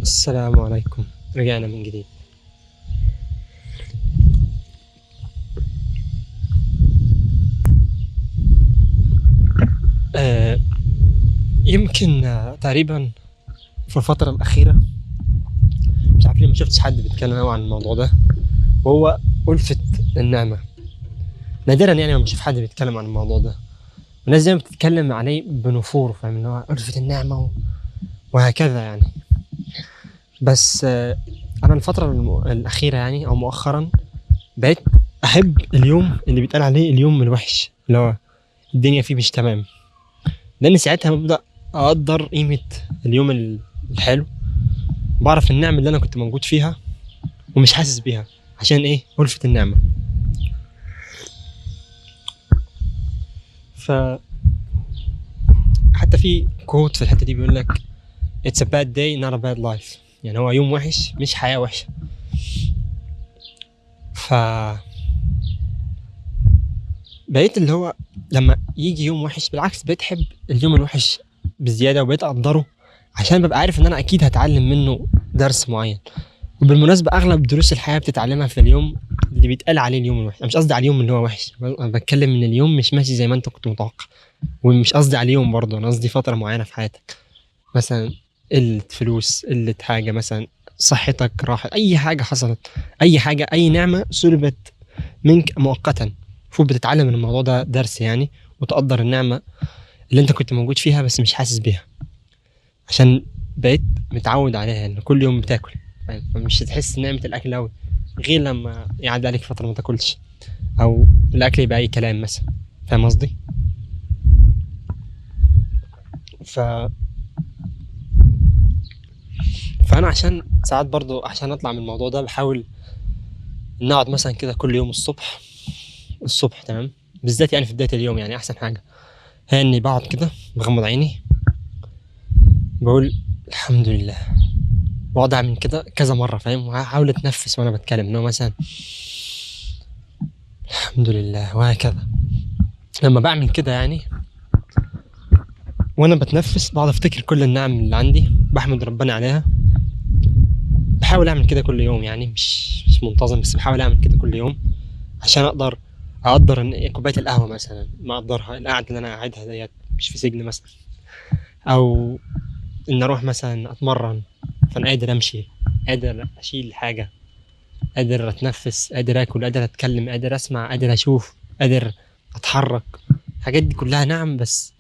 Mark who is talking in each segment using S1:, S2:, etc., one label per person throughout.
S1: السلام عليكم، رجعنا من جديد. آه يمكن تقريبا في الفترة الأخيرة مش عارف ليه ما شفتش حد بيتكلم أوي عن الموضوع ده، وهو ألفة النعمة. نادرا يعني ما بشوف حد بيتكلم عن الموضوع ده، والناس دايما بتتكلم عليه بنفور، فاهم اللي هو ألفة النعمة وهكذا يعني. بس أنا الفترة الأخيرة يعني أو مؤخرا بقيت أحب اليوم اللي بيتقال عليه اليوم الوحش، اللي هو الدنيا فيه مش تمام، لأن ساعتها ببدأ أقدر قيمة اليوم الحلو، بعرف النعمة اللي أنا كنت موجود فيها ومش حاسس بيها. عشان إيه؟ ألفة النعمة. ف حتى في كوت في الحتة دي بيقول لك It's a bad day not a bad life، يعني هو يوم وحش مش حياة وحشة. ف بقيت اللي هو لما يجي يوم وحش بالعكس بقيت أحب اليوم الوحش بزيادة، وبقيت أقدره عشان ببقى عارف إن أنا أكيد هتعلم منه درس معين. وبالمناسبة أغلب دروس الحياة بتتعلمها في اليوم اللي بيتقال عليه اليوم الوحش. أنا مش قصدي على اليوم اللي هو وحش، أنا بتكلم إن اليوم مش ماشي زي ما أنت كنت متوقع. ومش قصدي على اليوم برضه، أنا قصدي فترة معينة في حياتك، مثلا قلة فلوس، قلة حاجة، مثلا صحتك راحت، أي حاجة حصلت، أي حاجة، أي نعمة سلبت منك مؤقتا، المفروض بتتعلم من الموضوع ده درس يعني، وتقدر النعمة اللي أنت كنت موجود فيها بس مش حاسس بيها، عشان بقيت متعود عليها إن كل يوم بتاكل، فمش هتحس نعمة الأكل أوي غير لما يعدي عليك فترة ما تاكلش، أو الأكل يبقى أي كلام مثلا. فاهم قصدي؟ فأنا عشان ساعات برضو عشان أطلع من الموضوع ده بحاول إن أقعد مثلا كده كل يوم الصبح تمام، بالذات يعني في بداية اليوم، يعني أحسن حاجة هي إني بقعد كده بغمض عيني بقول الحمد لله، واقعد اعمل كده كذا مره، فاهم، وهحاول اتنفس وانا بتكلم، انه مثلا الحمد لله وهكذا. لما بعمل كده يعني وانا بتنفس بقعد افتكر كل النعم اللي عندي، بحمد ربنا عليها. بحاول اعمل كده كل يوم، يعني مش منتظم، بس بحاول اعمل كده كل يوم عشان اقدر ان كوبايه القهوه مثلا ما اقدرها، القعده اللي انا قاعدها ديت مش في سجن مثلا، او ان اروح مثلا اتمرن فانا قادر امشي، قادر اشيل حاجه، قادر اتنفس، قادر اكل، قادر اتكلم، قادر اسمع، قادر اشوف، قادر اتحرك. الحاجات دي كلها نعم، بس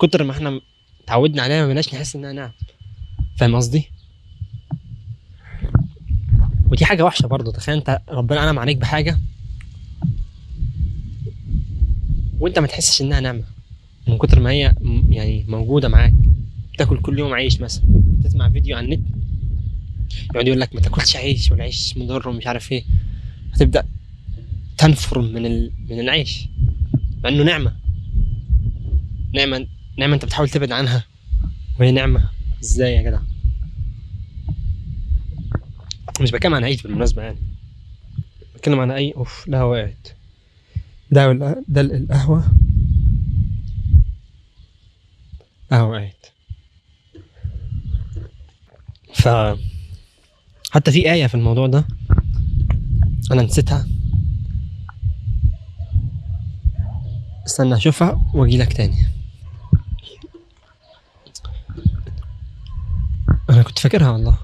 S1: كتر ما احنا اتعودنا عليها ما بقناش نحس انها نعم. فاهم قصدي؟ ودي حاجه وحشه برضه. تخيل انت ربنا انعم عليك بحاجه وانت ما تحسش انها نعمه من كتر ما هي يعني موجوده معاك. تاكل كل يوم عيش مثلا، تسمع فيديو على النت يقعد يقول لك ما تاكلش عيش والعيش مضر ومش عارف ايه، هتبدا تنفر من العيش، مع انه نعمه نعمه انت بتحاول تبعد عنها، وهي نعمه. ازاي يا جدع؟ مش بتكلم عن عيش بالمناسبه يعني، بتكلم عن اي اوف. لا وقعت، ده القهوه. وقعت. ف حتى في آية في الموضوع ده أنا نسيتها، استنى أشوفها وأجي لك تاني. أنا كنت فاكرها والله.